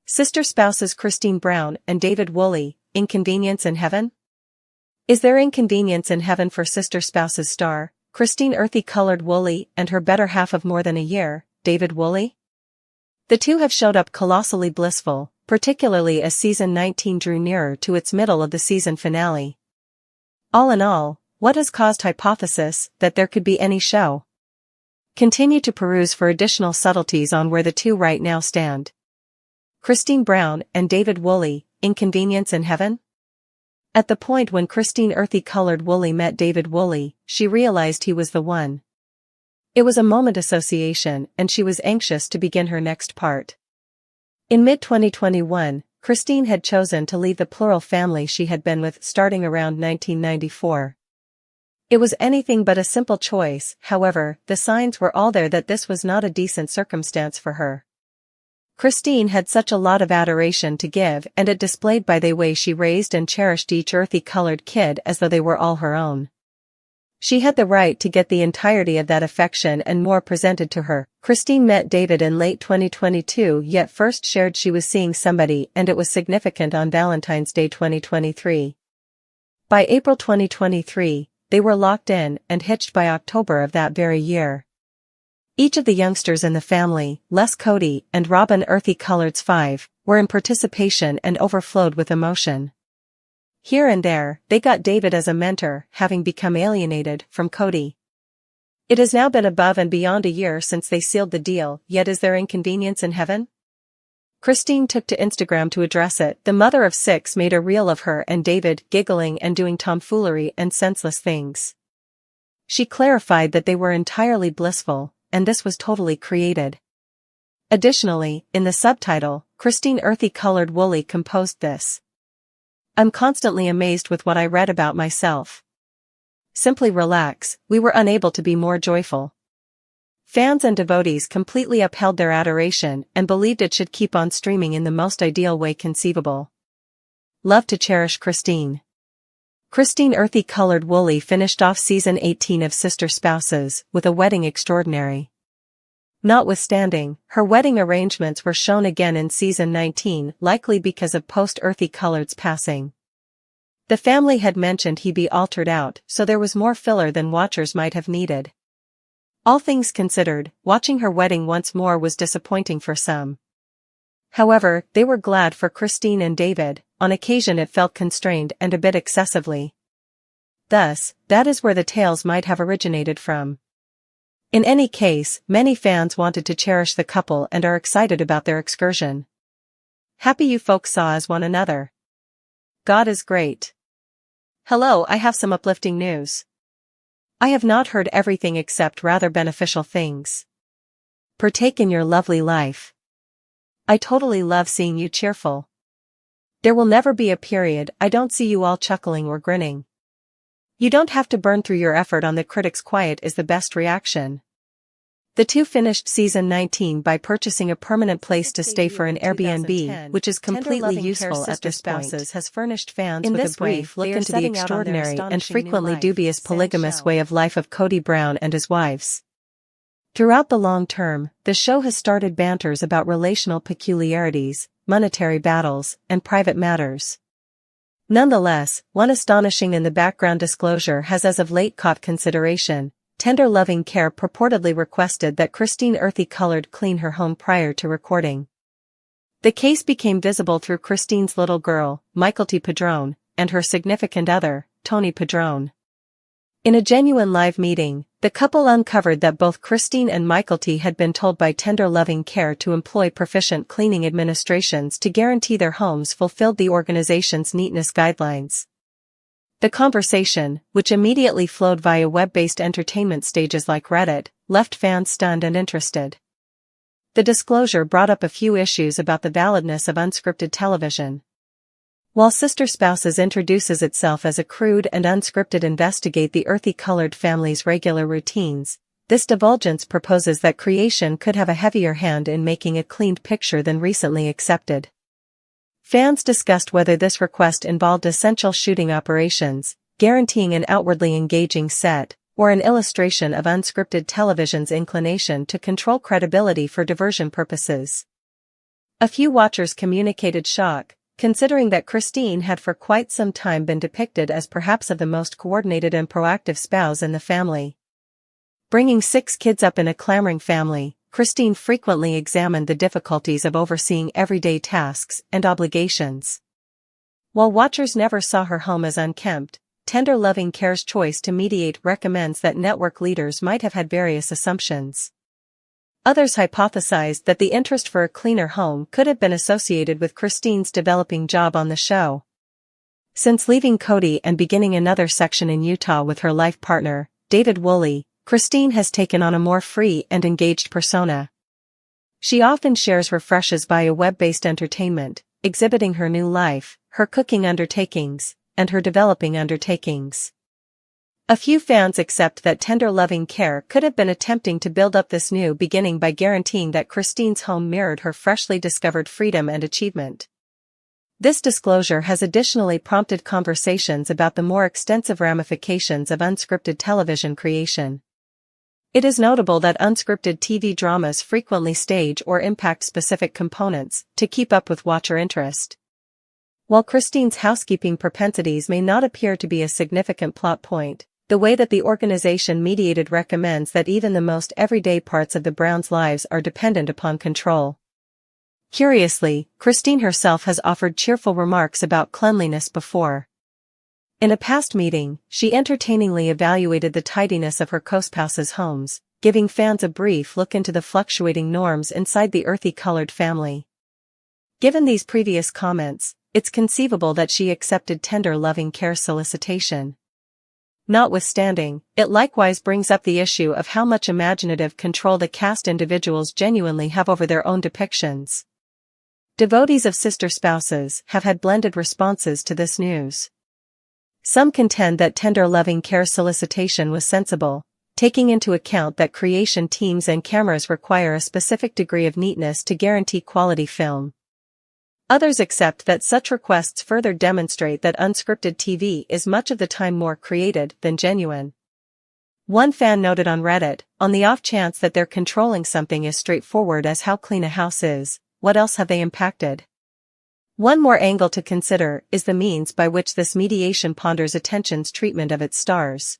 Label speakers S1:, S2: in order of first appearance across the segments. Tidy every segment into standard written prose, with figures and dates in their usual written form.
S1: Sister spouses Christine Brown and David Woolley, inconvenience in heaven? Is there inconvenience in heaven for sister spouses star, Christine earthy-colored Woolley and her better half of more than a year, David Woolley? The two have showed up colossally blissful, particularly as season 19 drew nearer to its middle of the season finale. All in all, what has caused hypothesis that there could be any show? Continue to peruse for additional subtleties on where the two right now stand. Christine Brown and David Woolley, inconvenience in heaven? At the point when Christine earthy-colored Woolley met David Woolley, she realized he was the one. It was a moment association and she was anxious to begin her next part. In mid-2021, Christine had chosen to leave the plural family she had been with starting around 1994. It was anything but a simple choice, however, the signs were all there that this was not a decent circumstance for her. Christine had such a lot of adoration to give and it displayed by the way she raised and cherished each earthy-colored kid as though they were all her own. She had the right to get the entirety of that affection and more presented to her. Christine met David in late 2022 yet first shared she was seeing somebody and it was significant on Valentine's Day 2023. By April 2023, they were locked in and hitched by October of that very year. Each of the youngsters in the family, less Kody and Robin earthy-colored's 5, were in participation and overflowed with emotion. Here and there, they got David as a mentor, having become alienated from Kody. It has now been above and beyond a year since they sealed the deal, yet is there inconvenience in heaven? Christine took to Instagram to address it. The mother of 6 made a reel of her and David giggling and doing tomfoolery and senseless things. She clarified that they were entirely blissful, and this was totally created. Additionally, in the subtitle, Christine earthy-colored Woolley composed this. I'm constantly amazed with what I read about myself. Simply relax, we were unable to be more joyful. Fans and devotees completely upheld their adoration and believed it should keep on streaming in the most ideal way conceivable. Love to cherish Christine. Christine earthy-colored Woolley finished off season 18 of Sister Spouses with a wedding extraordinary. Notwithstanding, her wedding arrangements were shown again in season 19, likely because of post-earthy-colored's passing. The family had mentioned he be altered out, so there was more filler than watchers might have needed. All things considered, watching her wedding once more was disappointing for some. However, they were glad for Christine and David. On occasion it felt constrained and a bit excessively. Thus, that is where the tales might have originated from. In any case, many fans wanted to cherish the couple and are excited about their excursion. Happy you folks saw as one another. God is great. Hello, I have some uplifting news. I have not heard everything except rather beneficial things. Partake in your lovely life. I totally love seeing you cheerful. There will never be a period I don't see you all chuckling or grinning. You don't have to burn through your effort on the critics. Quiet is the best reaction. The two finished season 19 by purchasing a permanent place to stay for an Airbnb, which is completely useful at this point. Has furnished fans with a brief look into the extraordinary and frequently dubious polygamous way of life of Kody Brown and his wives. Throughout the long term, the show has started banters about relational peculiarities, monetary battles, and private matters. Nonetheless, one astonishing in the background disclosure has as of late caught consideration. Tender loving care purportedly requested that Christine earthy-colored clean her home prior to recording. The case became visible through Christine's little girl, Mykelti Padrone, and her significant other, Tony Padrone. In a genuine live meeting, the couple uncovered that both Christine and Mykelti had been told by Tender Loving Care to employ proficient cleaning administrations to guarantee their homes fulfilled the organization's neatness guidelines. The conversation, which immediately flowed via web-based entertainment stages like Reddit, left fans stunned and interested. The disclosure brought up a few issues about the validness of unscripted television. While Sister Spouses introduces itself as a crude and unscripted investigate the earthy-colored family's regular routines, this divulgence proposes that creation could have a heavier hand in making a cleaned picture than recently accepted. Fans discussed whether this request involved essential shooting operations, guaranteeing an outwardly engaging set, or an illustration of unscripted television's inclination to control credibility for diversion purposes. A few watchers communicated shock, considering that Christine had for quite some time been depicted as perhaps of the most coordinated and proactive spouse in the family. Bringing 6 kids up in a clamoring family, Christine frequently examined the difficulties of overseeing everyday tasks and obligations. While watchers never saw her home as unkempt, Tender Loving Care's choice to mediate recommends that network leaders might have had various assumptions. Others hypothesized that the interest for a cleaner home could have been associated with Christine's developing job on the show. Since leaving Kody and beginning another section in Utah with her life partner, David Woolley, Christine has taken on a more free and engaged persona. She often shares refreshes via web-based entertainment, exhibiting her new life, her cooking undertakings, and her developing undertakings. A few fans accept that Tender Loving Care could have been attempting to build up this new beginning by guaranteeing that Christine's home mirrored her freshly discovered freedom and achievement. This disclosure has additionally prompted conversations about the more extensive ramifications of unscripted television creation. It is notable that unscripted TV dramas frequently stage or impact specific components to keep up with watcher interest. While Christine's housekeeping propensities may not appear to be a significant plot point, the way that the organization mediated recommends that even the most everyday parts of the Browns' lives are dependent upon control. Curiously, Christine herself has offered cheerful remarks about cleanliness before. In a past meeting, she entertainingly evaluated the tidiness of her co-spouses' homes, giving fans a brief look into the fluctuating norms inside the earthy-colored family. Given these previous comments, it's conceivable that she accepted Tender Loving Care's solicitation. Notwithstanding, it likewise brings up the issue of how much imaginative control the cast individuals genuinely have over their own depictions. Devotees of sister spouses have had blended responses to this news. Some contend that Tender Loving Care's solicitation was sensible, taking into account that creation teams and cameras require a specific degree of neatness to guarantee quality film. Others accept that such requests further demonstrate that unscripted TV is much of the time more created than genuine. One fan noted on Reddit, on the off chance that they're controlling something as straightforward as how clean a house is, what else have they impacted? One more angle to consider is the means by which this mediation ponders attention's treatment of its stars.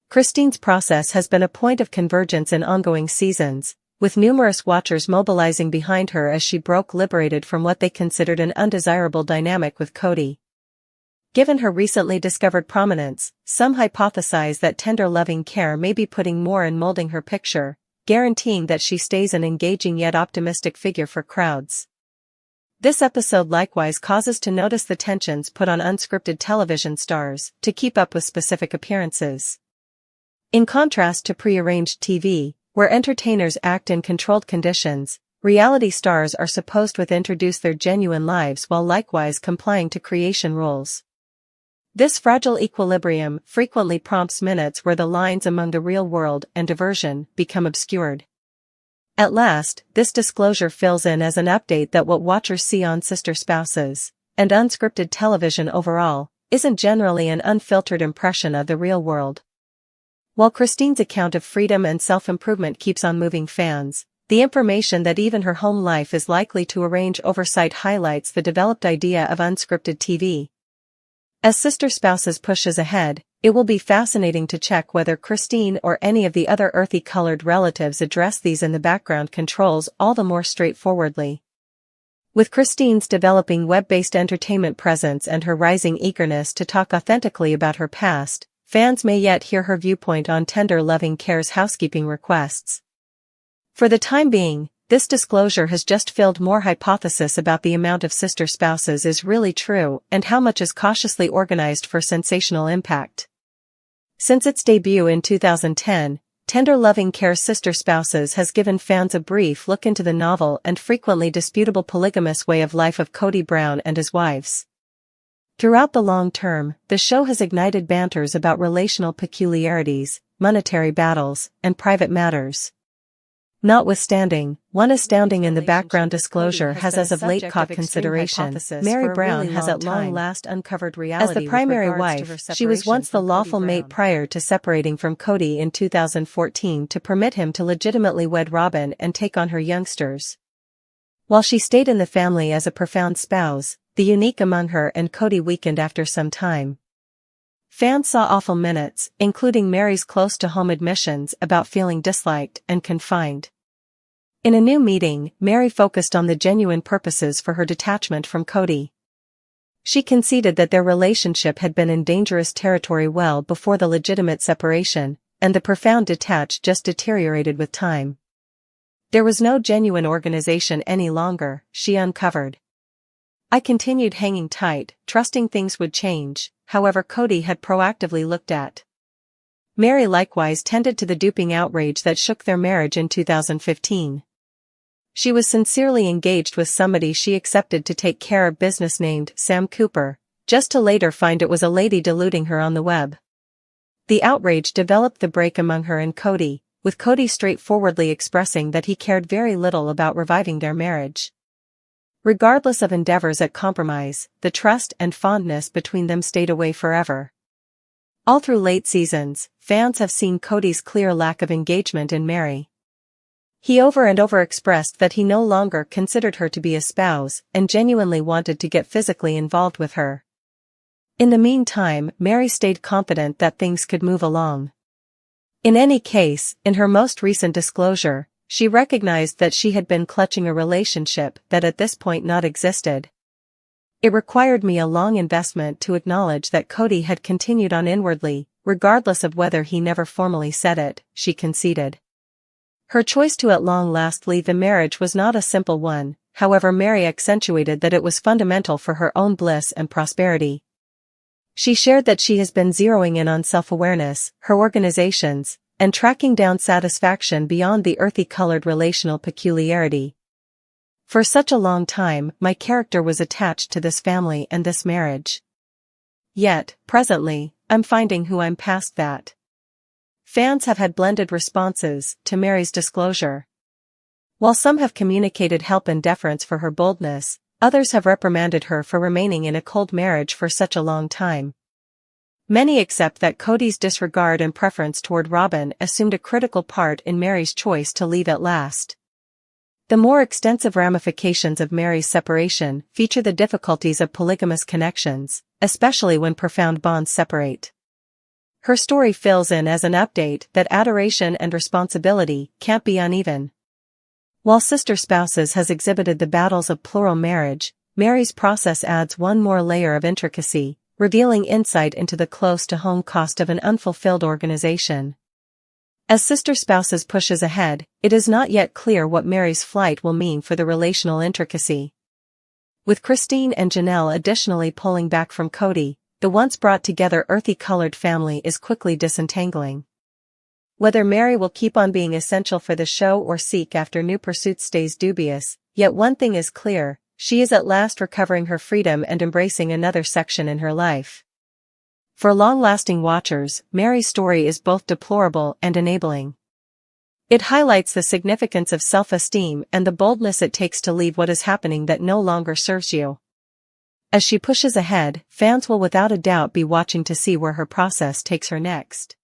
S1: Christine's process has been a point of convergence in ongoing seasons, with numerous watchers mobilizing behind her as she broke liberated from what they considered an undesirable dynamic with Kody. Given her recently discovered prominence, some hypothesize that Tender Loving Care may be putting more in molding her picture, guaranteeing that she stays an engaging yet optimistic figure for crowds. This episode likewise causes to notice the tensions put on unscripted television stars to keep up with specific appearances. In contrast to prearranged TV, where entertainers act in controlled conditions, reality stars are supposed to introduce their genuine lives while likewise complying to creation rules. This fragile equilibrium frequently prompts minutes where the lines among the real world and diversion become obscured. At last, this disclosure fills in as an update that what watchers see on sister spouses, and unscripted television overall, isn't generally an unfiltered impression of the real world. While Christine's account of freedom and self-improvement keeps on moving fans, the information that even her home life is likely to arrange oversight highlights the developed idea of unscripted TV. As Sister Spouses pushes ahead, it will be fascinating to check whether Christine or any of the other earthy-colored relatives address these in the background controls all the more straightforwardly. With Christine's developing web-based entertainment presence and her rising eagerness to talk authentically about her past, fans may yet hear her viewpoint on Tender Loving Care's housekeeping requests. For the time being, this disclosure has just filled more hypothesis about the amount of sister spouses is really true and how much is cautiously organized for sensational impact. Since its debut in 2010, Tender Loving Care's Sister Spouses has given fans a brief look into the novel and frequently disputable polygamous way of life of Kody Brown and his wives. Throughout the long term, the show has ignited banters about relational peculiarities, monetary battles, and private matters. Notwithstanding, one astounding in the background disclosure has as of late caught consideration. Mary Brown has at long last uncovered reality. As the primary wife, she was once the lawful mate prior to separating from Kody in 2014 to permit him to legitimately wed Robin and take on her youngsters. While she stayed in the family as a profound spouse, the unique among her and Kody weakened after some time. Fans saw awful minutes, including Mary's close-to-home admissions about feeling disliked and confined. In a new meeting, Mary focused on the genuine purposes for her detachment from Kody. She conceded that their relationship had been in dangerous territory well before the legitimate separation, and the profound detach just deteriorated with time. There was no genuine organization any longer, she uncovered. I continued hanging tight, trusting things would change, however Kody had proactively looked at. Mary likewise tended to the duping outrage that shook their marriage in 2015. She was sincerely engaged with somebody she accepted to take care of business named Sam Cooper, just to later find it was a lady deluding her on the web. The outrage developed the break among her and Kody, with Kody straightforwardly expressing that he cared very little about reviving their marriage. Regardless of endeavors at compromise, the trust and fondness between them stayed away forever. All through late seasons, fans have seen Kody's clear lack of engagement in Mary. He over and over expressed that he no longer considered her to be a spouse and genuinely wanted to get physically involved with her. In the meantime, Mary stayed confident that things could move along. In any case, in her most recent disclosure, she recognized that she had been clutching a relationship that at this point not existed. It required me a long investment to acknowledge that Kody had continued on inwardly, regardless of whether he never formally said it, she conceded. Her choice to at long last leave the marriage was not a simple one, however Mary accentuated that it was fundamental for her own bliss and prosperity. She shared that she has been zeroing in on self-awareness, her organizations, and tracking down satisfaction beyond the earthy-colored relational peculiarity. For such a long time, my character was attached to this family and this marriage. Yet, presently, I'm finding who I'm past that. Fans have had blended responses to Mary's disclosure. While some have communicated help and deference for her boldness, others have reprimanded her for remaining in a cold marriage for such a long time. Many accept that Kody's disregard and preference toward Robin assumed a critical part in Mary's choice to leave at last. The more extensive ramifications of Mary's separation feature the difficulties of polygamous connections, especially when profound bonds separate. Her story fills in as an update that adoration and responsibility can't be uneven. While Sister Spouses has exhibited the battles of plural marriage, Mary's process adds one more layer of intricacy, revealing insight into the close-to-home cost of an unfulfilled organization. As Sister Spouses pushes ahead, it is not yet clear what Mary's flight will mean for the relational intricacy. With Christine and Janelle additionally pulling back from Kody, the once brought-together earthy-colored family is quickly disentangling. Whether Mary will keep on being essential for the show or seek after new pursuits stays dubious, yet one thing is clear, she is at last recovering her freedom and embracing another section in her life. For long-lasting watchers, Mary's story is both deplorable and enabling. It highlights the significance of self-esteem and the boldness it takes to leave what is happening that no longer serves you. As she pushes ahead, fans will without a doubt be watching to see where her process takes her next.